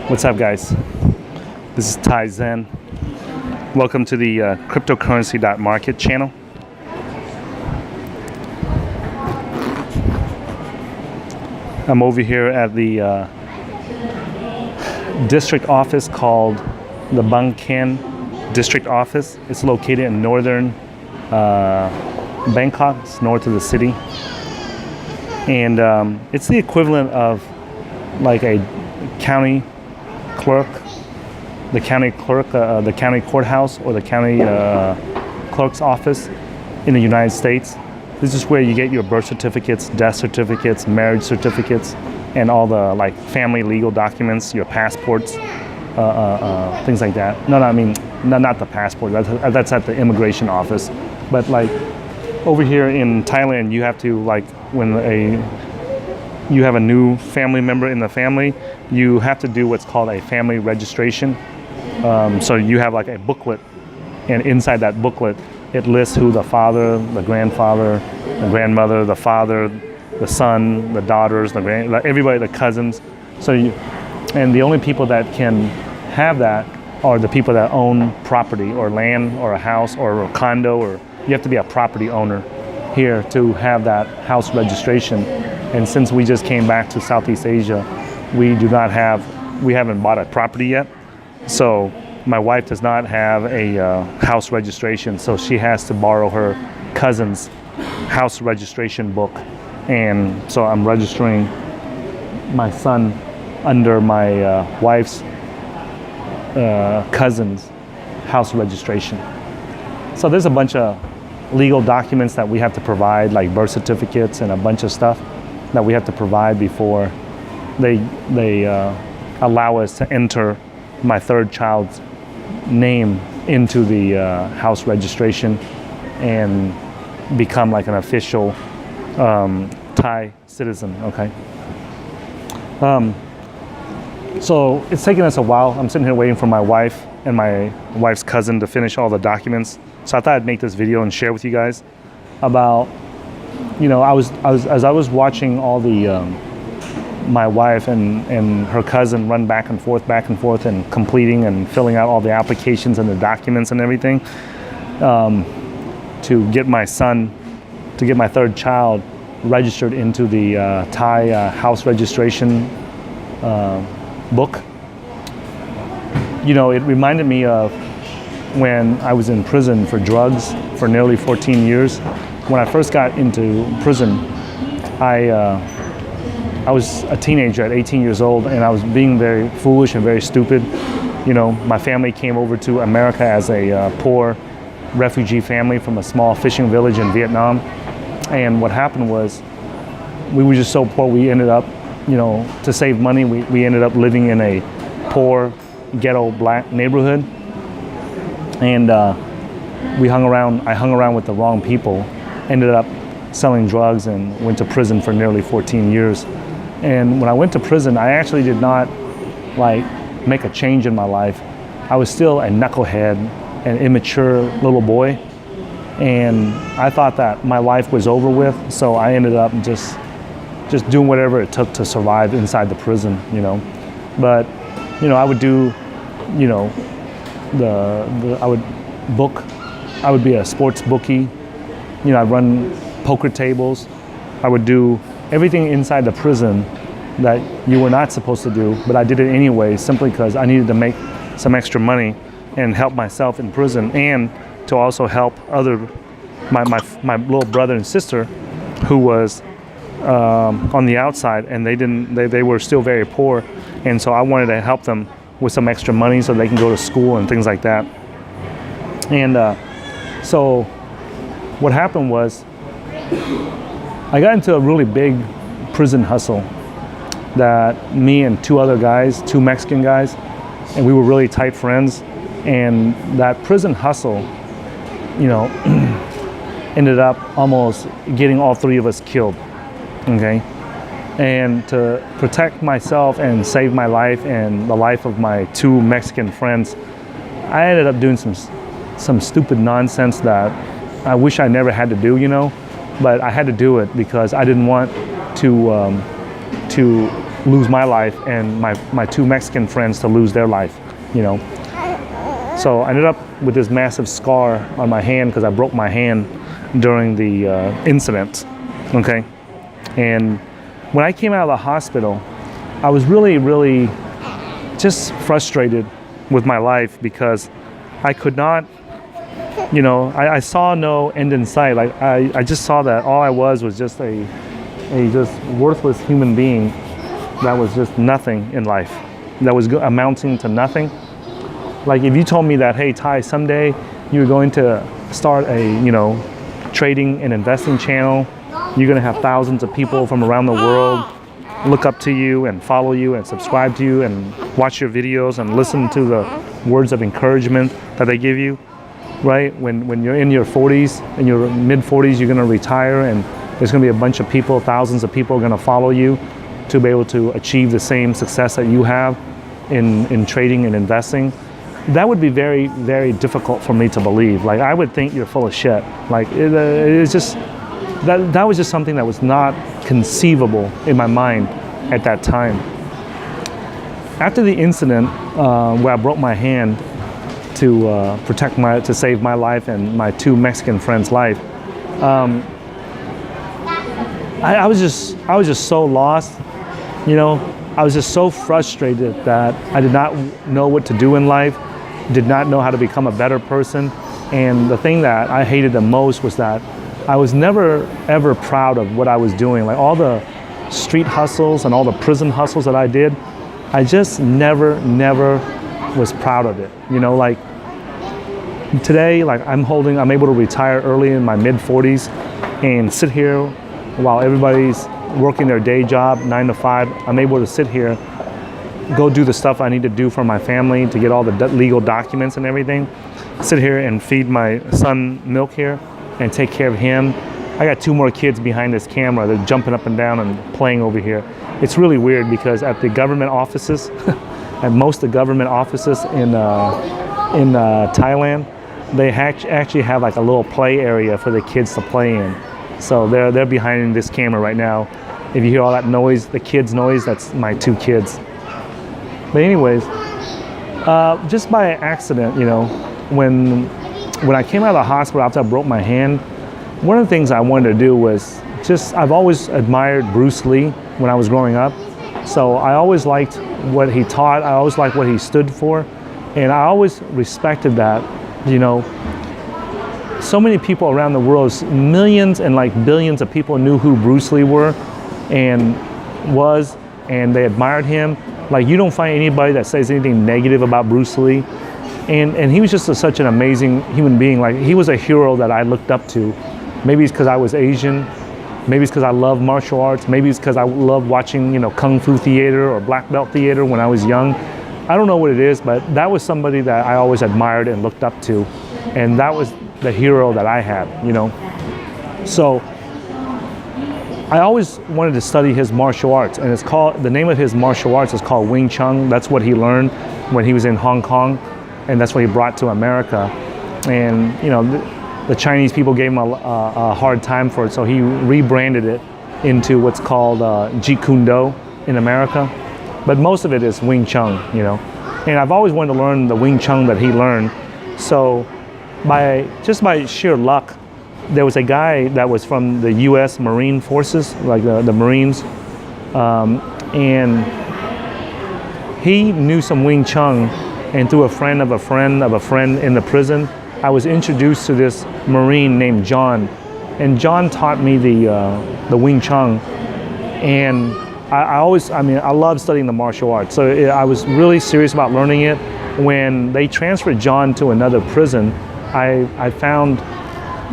What's up, guys? This is Ty Zen. Welcome to the cryptocurrency.market channel. I'm over here at the district office called the Bootcamp district office. It's located in northern Bangkok. It's north of the city. And it's the equivalent of like a county clerk, the county courthouse, or the county clerk's office in the United States. This is where you get your birth certificates, death certificates, marriage certificates, and all the like family legal documents, your passports, things like that. No, I mean, not the passport. That's at the immigration office. But like over here in Thailand, you have to, like, when you have a new family member in the family, you have to do what's called a family registration. So you have like a booklet, and inside that booklet, it lists who the father, the grandfather, the grandmother, the father, the son, the daughters, everybody, the cousins. And the only people that can have that are the people that own property or land or a house or a condo, or you have to be a property owner here to have that house registration. And since we just came back to Southeast Asia, we haven't bought a property yet. So my wife does not have a house registration, so she has to borrow her cousin's house registration book. And so I'm registering my son under my wife's cousin's house registration. So there's a bunch of legal documents that we have to provide, like birth certificates and a bunch of stuff that we have to provide before they allow us to enter my third child's name into the house registration and become like an official Thai citizen. Okay. So it's taking us a while. I'm sitting here waiting for my wife and my wife's cousin to finish all the documents. So I thought I'd make this video and share with you guys about, as I was watching all the my wife and her cousin run back and forth and completing and filling out all the applications and the documents and everything to get my third child registered into the Thai house registration book. It reminded me of when I was in prison for drugs for nearly 14 years. When I first got into prison, I was a teenager at 18 years old, and I was being very foolish and very stupid. My family came over to America as a poor refugee family from a small fishing village in Vietnam. And what happened was, we were just so poor, we ended up, to save money, we ended up living in a poor ghetto black neighborhood. And I hung around with the wrong people, ended up selling drugs, and went to prison for nearly 14 years. And when I went to prison, I actually did not make a change in my life. I was still a knucklehead, an immature little boy, and I thought that my life was over with. So I ended up just doing whatever it took to survive inside the prison, But I would do, I would be a sports bookie. I'd run poker tables. I would do everything inside the prison that you were not supposed to do, but I did it anyway, simply because I needed to make some extra money and help myself in prison, and to also help my little brother and sister who was on the outside, and they were still very poor, and so I wanted to help them with some extra money so they can go to school and things like that. And so what happened was, I got into a really big prison hustle that me and two Mexican guys, and we were really tight friends. And that prison hustle, ended up almost getting all three of us killed, okay? And to protect myself and save my life and the life of my two Mexican friends, I ended up doing some stupid nonsense that I wish I never had to do, but I had to do it because I didn't want to lose my life and my two Mexican friends to lose their life, you know. So I ended up with this massive scar on my hand because I broke my hand during the incident, okay? And when I came out of the hospital, I was really, really just frustrated with my life because I could not, you know, I saw no end in sight. Like I just saw that all I was just a just worthless human being that was just nothing in life, that was amounting to nothing. Like if you told me that, hey Ty, someday you're going to start a, you know, trading and investing channel, you're going to have thousands of people from around the world look up to you and follow you and subscribe to you and watch your videos and listen to the words of encouragement that they give you, right? When you're in your 40s, in your mid 40s, you're going to retire and there's going to be a bunch of people, thousands of people are going to follow you to be able to achieve the same success that you have in trading and investing. That would be very, very difficult for me to believe. Like I would think you're full of shit. Like it's just, that was just something that was not conceivable in my mind at that time. After the incident where I broke my hand to save my life and my two Mexican friends' life, I was just so lost, you know. I was just so frustrated that I did not know what to do in life, did not know how to become a better person. And the thing that I hated the most was that I was never ever proud of what I was doing. Like all the street hustles and all the prison hustles that I did, I just never was proud of it. You know, like today, like I'm able to retire early in my mid 40s and sit here while everybody's working their day job 9 to 5. I'm able to sit here, go do the stuff I need to do for my family to get all the legal documents and everything, sit here and feed my son milk here and take care of him. I got 2 more kids behind this camera. They're jumping up and down and playing over here. It's really weird because at the government offices, at most of the government offices in Thailand, they actually have like a little play area for the kids to play in. So they're behind this camera right now. If you hear all that noise, the kids' noise, that's my 2 kids. But anyways, just by accident, you know, when I came out of the hospital after I broke my hand, one of the things I wanted to do was I've always admired Bruce Lee when I was growing up. So I always liked what he taught. I always liked what he stood for. And I always respected that, you know. So many people around the world, millions and like billions of people knew who Bruce Lee and they admired him. Like you don't find anybody that says anything negative about Bruce Lee. And he was just such an amazing human being. Like he was a hero that I looked up to. Maybe it's because I was Asian. Maybe it's because I love martial arts. Maybe it's because I love watching, you know, Kung Fu theater or black belt theater when I was young. I don't know what it is, but that was somebody that I always admired and looked up to. And that was the hero that I had, you know. So I always wanted to study his martial arts, and the name of his martial arts is called Wing Chun. That's what he learned when he was in Hong Kong, and that's what he brought to America. And you know, the Chinese people gave him a hard time for it, so he rebranded it into what's called Jeet Kune Do in America. But most of it is Wing Chun, you know. And I've always wanted to learn the Wing Chun that he learned. So by sheer luck, there was a guy that was from the U.S. Marine Forces, like the Marines, and he knew some Wing Chun, and through a friend of a friend of a friend in the prison, I was introduced to this Marine named John, and John taught me the Wing Chun, and I love studying the martial arts, so I was really serious about learning it. When they transferred John to another prison, I found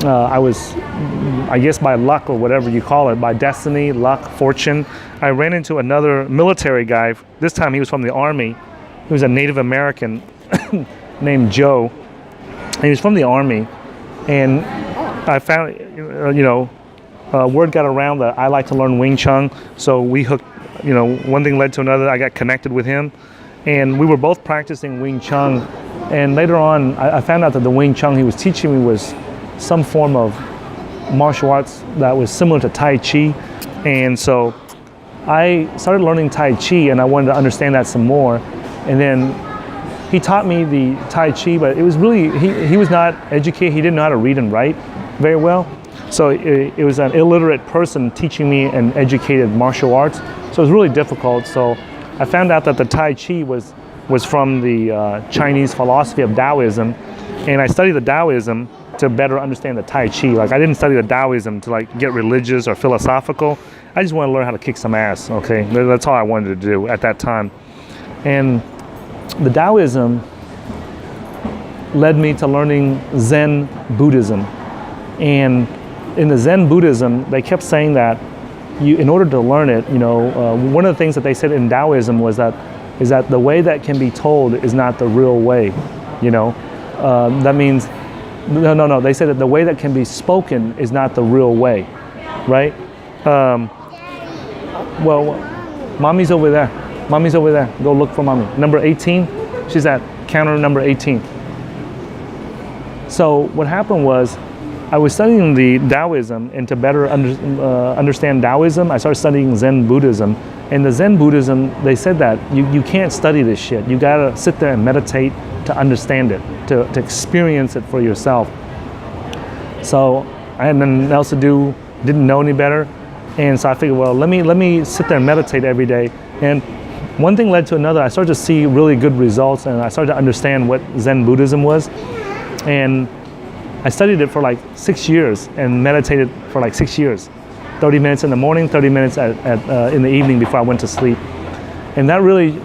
I guess by luck or whatever you call it, by destiny, luck, fortune, I ran into another military guy. This time he was from the Army. He was a Native American named Joe. And he was from the Army. And I found, word got around that I like to learn Wing Chun. So we hooked, one thing led to another. I got connected with him. And we were both practicing Wing Chun. And later on, I found out that the Wing Chun he was teaching me was some form of martial arts that was similar to Tai Chi. And so I started learning Tai Chi, and I wanted to understand that some more. And then he taught me the Tai Chi, but it was really, he was not educated. He didn't know how to read and write very well. So it was an illiterate person teaching me an educated martial arts. So it was really difficult. So I found out that the Tai Chi was from the Chinese philosophy of Taoism. And I studied the Taoism to better understand the Tai Chi. Like, I didn't study the Taoism to like get religious or philosophical. I just wanted to learn how to kick some ass, okay? That's all I wanted to do at that time. And the Taoism led me to learning Zen Buddhism. And in the Zen Buddhism, they kept saying that in order to learn it, one of the things that they said in Taoism is that the way that can be told is not the real way, that means, no, they said that the way that can be spoken is not the real way, right? Well, mommy's over there. Mommy's over there. Go look for mommy. Number 18, she's at counter number 18. So what happened was, I was studying the Taoism, and to better understand Taoism, I started studying Zen Buddhism. And the Zen Buddhism, they said that you can't study this shit. You gotta sit there and meditate to understand it, to experience it for yourself. So I had nothing else to do, didn't know any better. And so I figured, well, let me sit there and meditate every day. And one thing led to another. I started to see really good results, and I started to understand what Zen Buddhism was. And I studied it for like 6 years and meditated for like 6 years. 30 minutes in the morning, 30 minutes in the evening before I went to sleep. And that really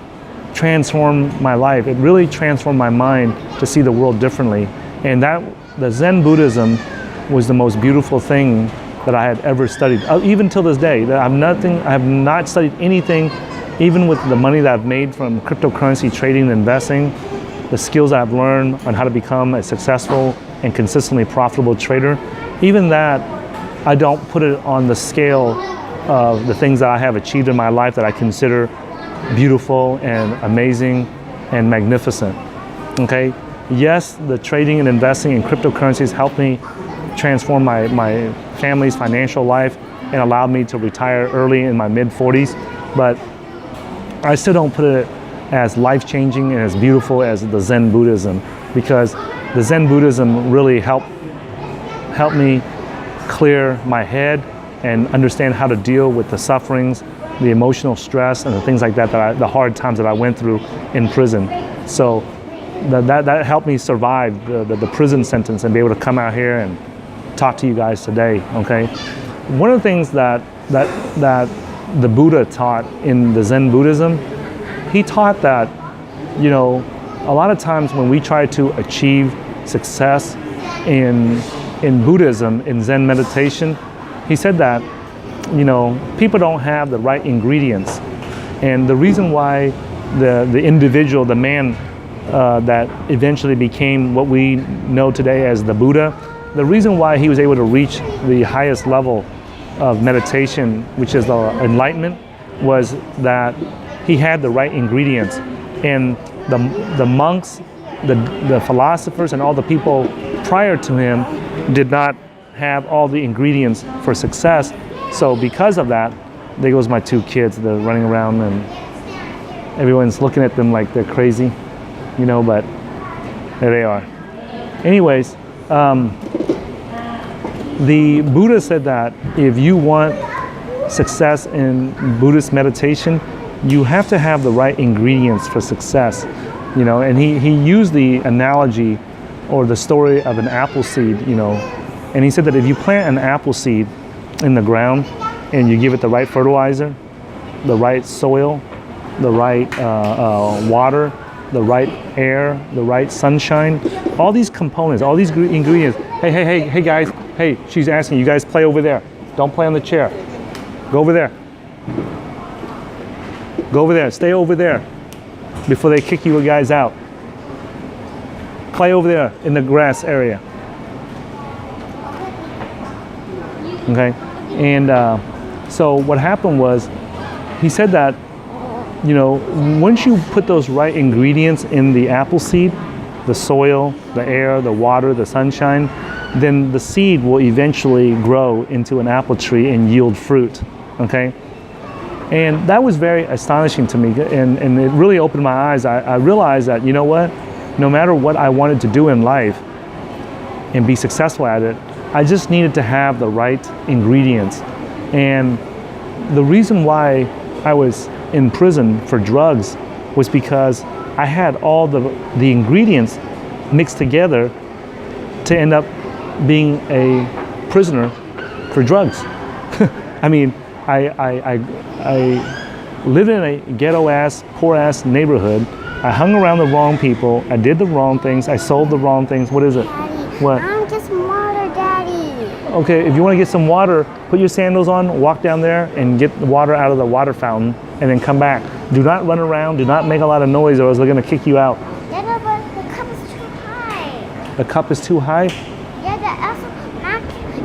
transformed my life. It really transformed my mind to see the world differently. And the Zen Buddhism was the most beautiful thing that I had ever studied, even till this day. I have not studied anything, even with the money that I've made from cryptocurrency trading and investing, the skills I've learned on how to become a successful and consistently profitable trader. Even that, I don't put it on the scale of the things that I have achieved in my life that I consider beautiful and amazing and magnificent, okay? Yes, the trading and investing in cryptocurrencies helped me transform my family's financial life and allowed me to retire early in my mid-40s, but I still don't put it as life-changing and as beautiful as the Zen Buddhism, because the Zen Buddhism really helped me clear my head and understand how to deal with the sufferings, the emotional stress, and the things like that, the hard times that I went through in prison. So that helped me survive the prison sentence and be able to come out here and talk to you guys today, okay? One of the things that the Buddha taught in the Zen Buddhism, he taught that, a lot of times when we try to achieve success in Buddhism, in Zen meditation, he said that, people don't have the right ingredients. And the reason why the individual, the man that eventually became what we know today as the Buddha, the reason why he was able to reach the highest level of meditation, which is the enlightenment, was that he had the right ingredients. And the monks, the philosophers, and all the people prior to him did not have all the ingredients for success. So because of that, there goes my two kids. They're running around and everyone's looking at them like they're crazy, but there they are. Anyways, the Buddha said that if you want success in Buddhist meditation, you have to have the right ingredients for success, and he used the analogy or the story of an apple seed, and he said that if you plant an apple seed in the ground and you give it the right fertilizer, the right soil, the right water, the right air, the right sunshine, all these components, all these ingredients. Hey guys, hey, she's asking you guys play over there. Don't play on the chair. Go over there. Go over there, stay over there before they kick you guys out. Play over there in the grass area. Okay, and so what happened was, he said that, once you put those right ingredients in the apple seed, the soil, the air, the water, the sunshine, then the seed will eventually grow into an apple tree and yield fruit, okay? And that was very astonishing to me, and it really opened my eyes. I realized that, you know what, no matter what I wanted to do in life and be successful at it, I just needed to have the right ingredients. And the reason why I was in prison for drugs was because I had all the ingredients mixed together to end up being a prisoner for drugs. I mean, I lived in a ghetto-ass, poor-ass neighborhood. I hung around the wrong people. I did the wrong things. I sold the wrong things. What is it? Daddy, What? I want to get some water, Daddy. Okay, if you want to get some water, put your sandals on, walk down there, and get the water out of the water fountain, and then come back. Do not run around. Do not make a lot of noise, or else they're going to kick you out. Yeah, but the cup is too high. The cup is too high? Yeah, I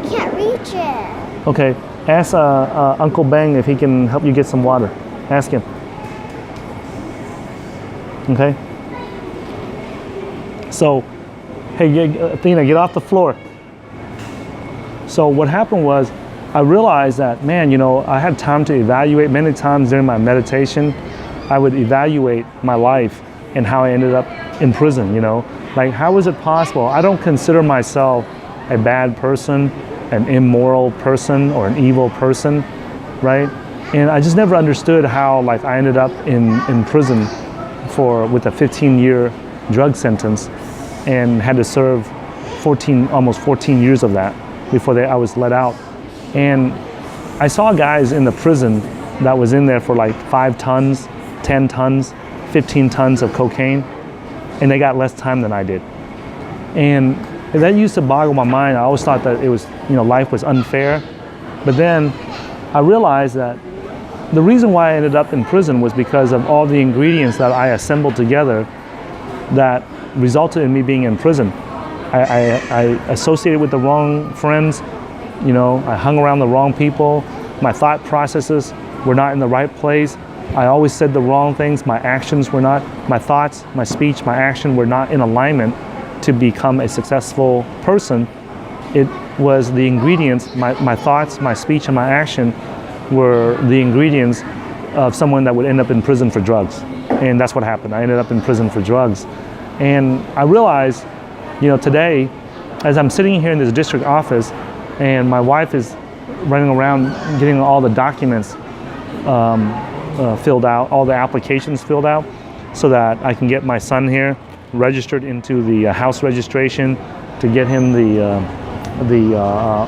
can't reach it. Okay, ask Uncle Bang if he can help you get some water. Ask him. Okay? So, hey, Athena, get off the floor. So what happened was, I realized that, man, you know, I had time to evaluate. Many times during my meditation, I would evaluate my life and how I ended up in prison, you know? Like, how is it possible? I don't consider myself a bad person, an immoral person, or an evil person, right? And I just never understood how, like, I ended up in prison with a 15-year drug sentence and had to serve almost 14 years of that before I was let out. And I saw guys in the prison that was in there for like 5 tons, 10 tons, 15 tons of cocaine, and they got less time than I did. And that used to boggle my mind. I always thought that it was, you know, life was unfair. But then I realized that the reason why I ended up in prison was because of all the ingredients that I assembled together that resulted in me being in prison. I associated with the wrong friends, you know, I hung around the wrong people, my thought processes were not in the right place, I always said the wrong things, my actions were not, my thoughts, my speech, my action were not in alignment to become a successful person. It was the ingredients, my thoughts, my speech, and my action were the ingredients of someone that would end up in prison for drugs. And that's what happened. I ended up in prison for drugs. And I realized, you know, today, as I'm sitting here in this district office, and my wife is running around getting all the documents filled out, all the applications filled out, so that I can get my son here registered into the house registration, to get him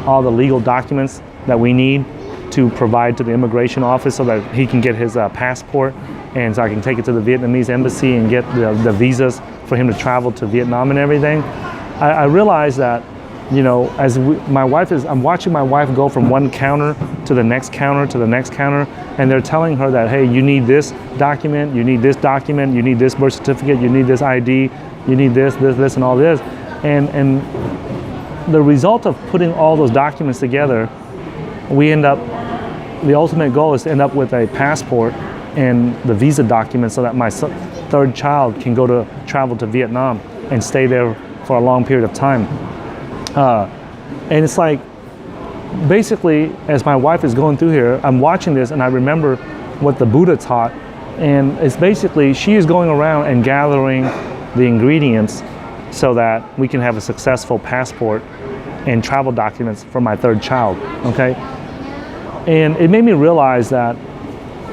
all the legal documents that we need to provide to the immigration office so that he can get his passport, and so I can take it to the Vietnamese embassy and get the visas for him to travel to Vietnam and everything. I realized that, you know, I'm watching my wife go from one counter to the next counter to the next counter, and they're telling her that, hey, you need this document, you need this document, you need this birth certificate, you need this ID, you need this, and all this. And the result of putting all those documents together, the ultimate goal is to end up with a passport and the visa documents so that my third child can travel to Vietnam and stay there for a long period of time. And it's like, basically, as my wife is going through here, I'm watching this and I remember what the Buddha taught. And it's basically, she is going around and gathering the ingredients so that we can have a successful passport and travel documents for my third child, okay? And it made me realize that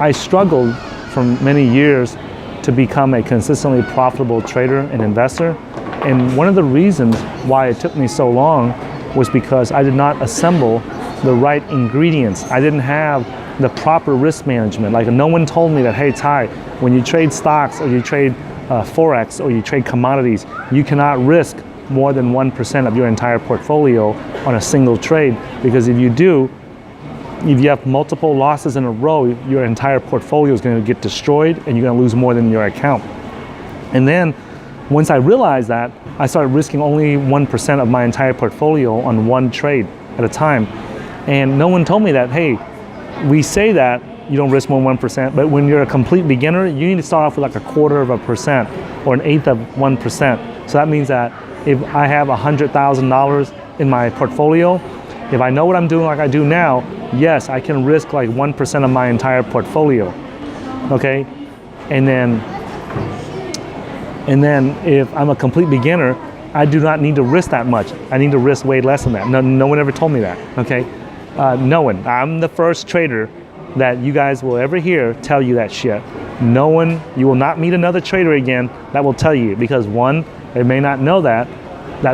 I struggled for many years to become a consistently profitable trader and investor. And one of the reasons why it took me so long was because I did not assemble the right ingredients. I didn't have the proper risk management. Like, no one told me that, hey, Ty, when you trade stocks or you trade Forex or you trade commodities, you cannot risk more than 1% of your entire portfolio on a single trade, because if you do, if you have multiple losses in a row, your entire portfolio is going to get destroyed and you're going to lose more than your account. And then once I realized that, I started risking only 1% of my entire portfolio on one trade at a time. And no one told me that, hey, we say that you don't risk more than 1%, but when you're a complete beginner, you need to start off with like 1/4% or 1/8 of 1%. So that means that if I have $100,000 in my portfolio If I know what I'm doing like I do now, yes, I can risk like 1% of my entire portfolio, okay? And then if I'm a complete beginner, I do not need to risk that much. I need to risk way less than that. No one ever told me that, okay? No one. I'm the first trader that you guys will ever hear tell you that shit. No one, you will not meet another trader again that will tell you, because one, they may not know that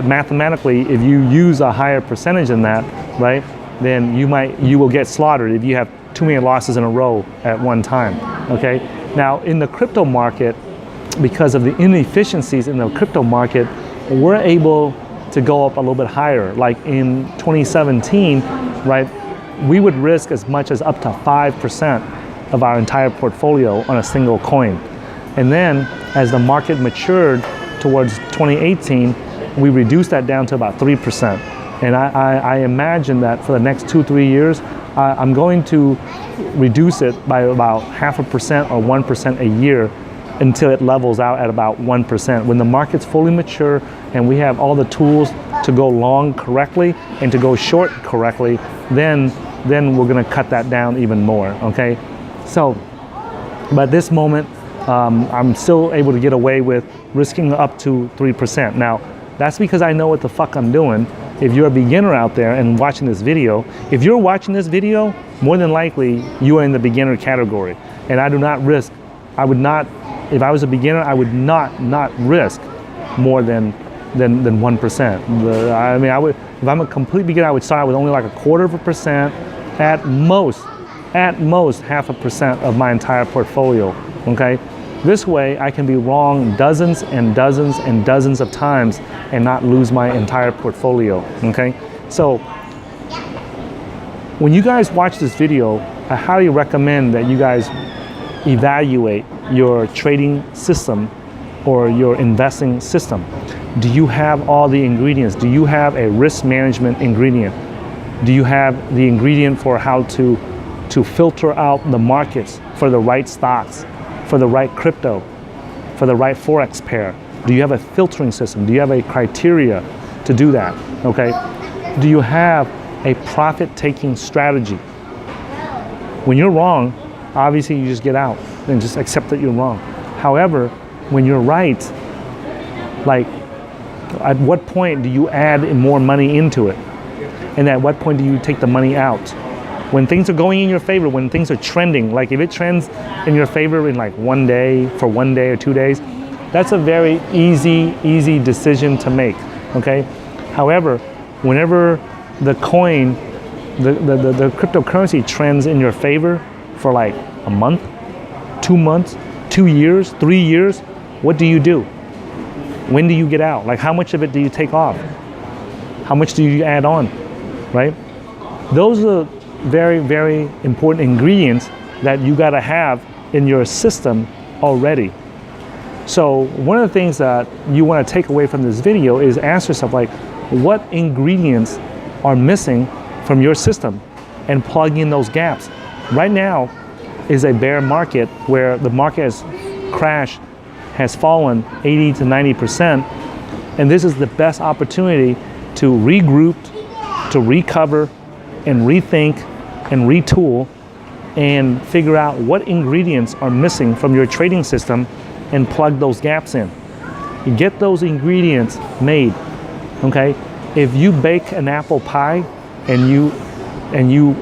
mathematically, if you use a higher percentage than that, right, then you will get slaughtered if you have too many losses in a row at one time, okay? Now, in the crypto market, because of the inefficiencies in the crypto market, we're able to go up a little bit higher. Like in 2017, right, we would risk as much as up to 5% of our entire portfolio on a single coin. And then as the market matured towards 2018, we reduced that down to about 3%. And I imagine that for the next 2-3 years, I'm going to reduce it by about 0.5% or 1% a year until it levels out at about 1%. When the market's fully mature and we have all the tools to go long correctly and to go short correctly, then we're gonna cut that down even more, okay? So, but at this moment, I'm still able to get away with risking up to 3%. Now, that's because I know what the fuck I'm doing. If you're a beginner out there and watching this video, if you're watching this video, more than likely you are in the beginner category. And I do not risk, if I was a beginner, I would not risk more than 1%. I mean, if I'm a complete beginner, I would start with only like 1/4%, at most 0.5% of my entire portfolio, okay? This way, I can be wrong dozens and dozens and dozens of times and not lose my entire portfolio, okay? So, when you guys watch this video, I highly recommend that you guys evaluate your trading system or your investing system. Do you have all the ingredients? Do you have a risk management ingredient? Do you have the ingredient for how to filter out the markets for the right stocks, for the right crypto, for the right Forex pair? Do you have a filtering system? Do you have a criteria to do that, okay? Do you have a profit-taking strategy? When you're wrong, obviously you just get out and just accept that you're wrong. However, when you're right, like, at what point do you add more money into it? And at what point do you take the money out? When things are going in your favor, when things are trending, like if it trends in your favor in like 1 day, for 1 day or 2 days, that's a very easy decision to make, okay? However, whenever the coin, the cryptocurrency trends in your favor for like a month, 2 months, 2 years, 3 years, what do? When do you get out? Like, how much of it do you take off? How much do you add on, right? Those are very important ingredients that you gotta have in your system already. So one of the things that you wanna take away from this video is ask yourself, like, what ingredients are missing from your system, and plug in those gaps. Right now is a bear market where the market has crashed, has fallen 80 to 90%, and this is the best opportunity to regroup, to recover, and rethink, and retool, and figure out what ingredients are missing from your trading system and plug those gaps in. You get those ingredients made, okay? If you bake an apple pie and you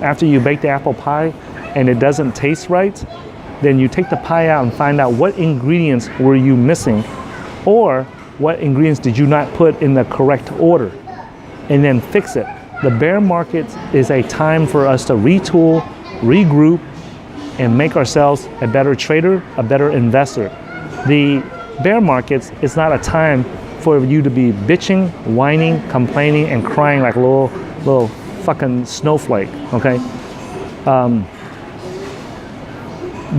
after you bake the apple pie and it doesn't taste right, then you take the pie out and find out what ingredients were you missing, or what ingredients did you not put in the correct order, and then fix it. The bear market is a time for us to retool, regroup, and make ourselves a better trader, a better investor. The bear markets is not a time for you to be bitching, whining, complaining, and crying like a little fucking snowflake, okay?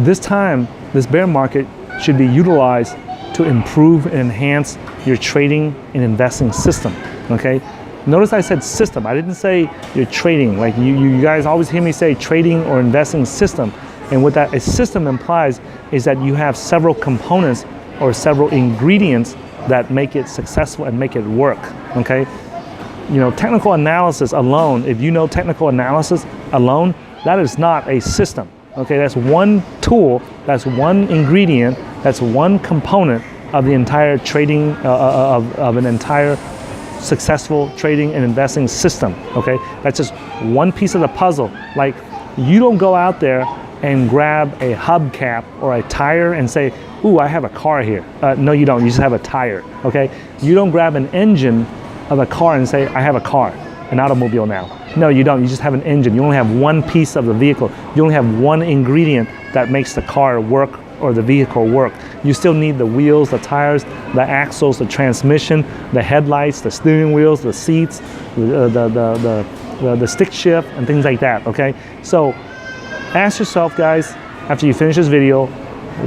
This bear market should be utilized to improve and enhance your trading and investing system, okay? Notice I said system. I didn't say your trading. Like you guys always hear me say trading or investing system. And what that a system implies is that you have several components or several ingredients that make it successful and make it work, okay? technical analysis alone, if you know technical analysis alone, that is not a system. Okay, that's one tool, that's one ingredient, that's one component of the entire trading, of an entire successful trading and investing system. Okay, that's just one piece of the puzzle. Like, you don't go out there and grab a hubcap or a tire and say, ooh, I have a car here. No, you don't, you just have a tire. Okay, you don't grab an engine of a car and say, I have a car, an automobile now. No, you don't, you just have an engine. You only have one piece of the vehicle. You only have one ingredient that makes the car work or the vehicle work. You still need the wheels, the tires, the axles, the transmission, the headlights, the steering wheels, the seats, the stick shift, and things like that, okay? So ask yourself, guys, after you finish this video,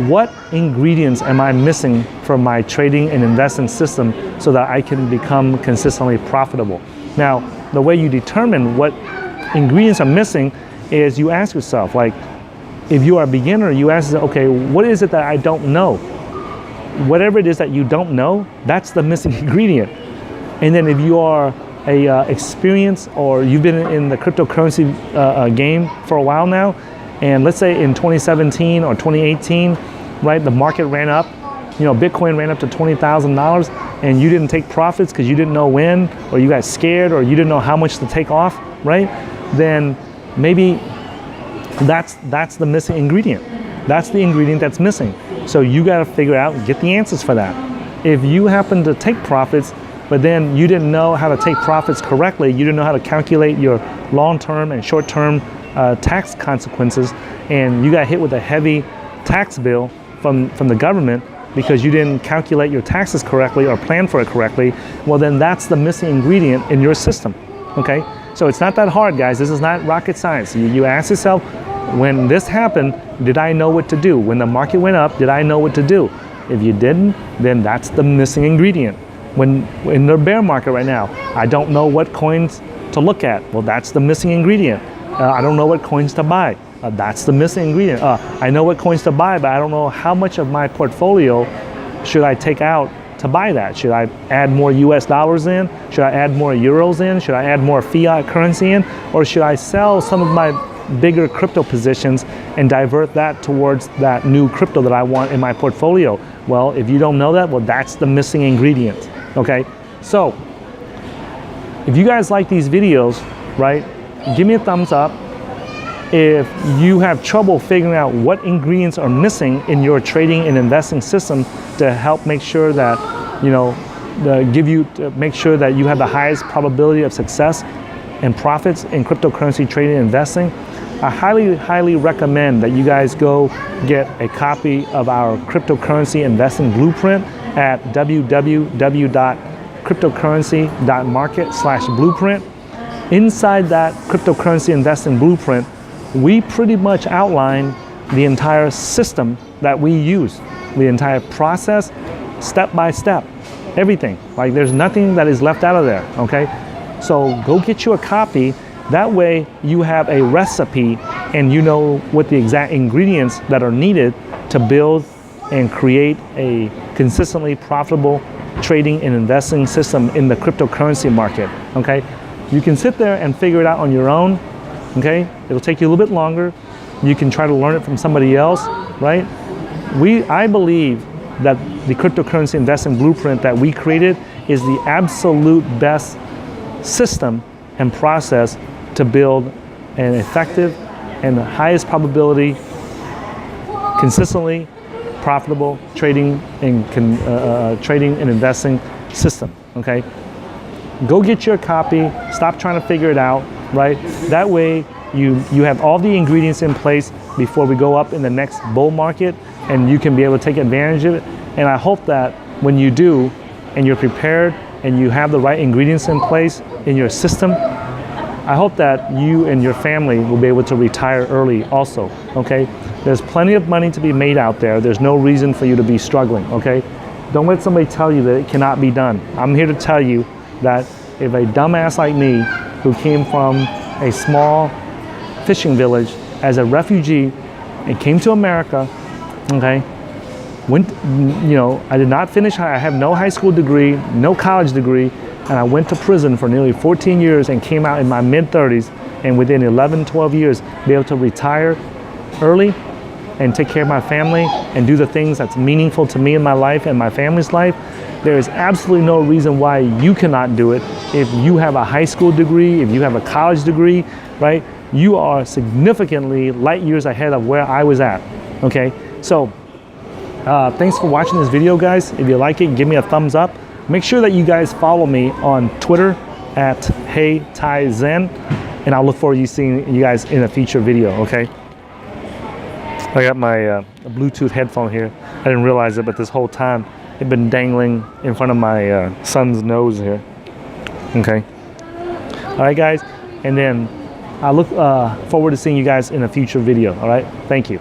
what ingredients am I missing from my trading and investing system so that I can become consistently profitable? Now, the way you determine what ingredients are missing is you ask yourself, like, if you are a beginner, you ask, okay, what is it that I don't know? Whatever it is that you don't know, that's the missing ingredient. And then if you are a experienced, or you've been in the cryptocurrency game for a while now, and let's say in 2017 or 2018, right, the market ran up, Bitcoin ran up to $20,000, and you didn't take profits because you didn't know when, or you got scared, or you didn't know how much to take off, right? Then maybe that's the missing ingredient. That's the ingredient that's missing. So you got to figure out, get the answers for that. If you happen to take profits, but then you didn't know how to take profits correctly, you didn't know how to calculate your long-term and short-term tax consequences, and you got hit with a heavy tax bill from the government because you didn't calculate your taxes correctly or plan for it correctly, well, then that's the missing ingredient in your system, okay? So it's not that hard, guys. This is not rocket science. You ask yourself, when this happened, did I know what to do? When the market went up, did I know what to do? If you didn't, then that's the missing ingredient. When in the bear market right now, I don't know what coins to look at. Well, that's the missing ingredient. I don't know what coins to buy. That's the missing ingredient. I know what coins to buy, but I don't know how much of my portfolio should I take out to buy that. Should I add more US dollars in? Should I add more euros in? Should I add more fiat currency in? Or should I sell some of my bigger crypto positions and divert that towards that new crypto that I want in my portfolio? Well, if you don't know that, well, that's the missing ingredient, okay? So, if you guys like these videos, right, give me a thumbs up. If you have trouble figuring out what ingredients are missing in your trading and investing system to help make sure that, make sure that you have the highest probability of success and profits in cryptocurrency trading and investing, I highly, highly recommend that you guys go get a copy of our cryptocurrency investing blueprint at www.cryptocurrency.market/blueprint. Inside that cryptocurrency investing blueprint, we pretty much outline the entire system that we use, the entire process, step by step, everything. Like, there's nothing that is left out of there, okay? So go get you a copy. That way you have a recipe and you know what the exact ingredients that are needed to build and create a consistently profitable trading and investing system in the cryptocurrency market, okay? You can sit there and figure it out on your own, okay? It'll take you a little bit longer. You can try to learn it from somebody else, right? I believe that the cryptocurrency investing blueprint that we created is the absolute best system and process to build an effective and the highest probability, consistently profitable trading and investing system, okay? Go get your copy, stop trying to figure it out, right? That way you have all the ingredients in place before we go up in the next bull market, and you can be able to take advantage of it. And I hope that when you do, and you're prepared, and you have the right ingredients in place in your system, I hope that you and your family will be able to retire early also, okay? There's plenty of money to be made out there. There's no reason for you to be struggling, okay? Don't let somebody tell you that it cannot be done. I'm here to tell you that if a dumbass like me, who came from a small fishing village as a refugee and came to America, okay, I did not finish, I have no high school degree, no college degree, and I went to prison for nearly 14 years and came out in my mid-30s, and within 11, 12 years, be able to retire early and take care of my family and do the things that's meaningful to me in my life and my family's life, there is absolutely no reason why you cannot do it. If you have a high school degree, if you have a college degree, right? You are significantly light years ahead of where I was at, okay? So thanks for watching this video, guys. If you like it, give me a thumbs up. Make sure that you guys follow me on Twitter at HeyTaiZen, and I'll look forward to seeing you guys in a future video, okay? I got my Bluetooth headphone here. I didn't realize it, but this whole time it's been dangling in front of my son's nose here. Okay. All right, guys. And then I look forward to seeing you guys in a future video. All right. Thank you.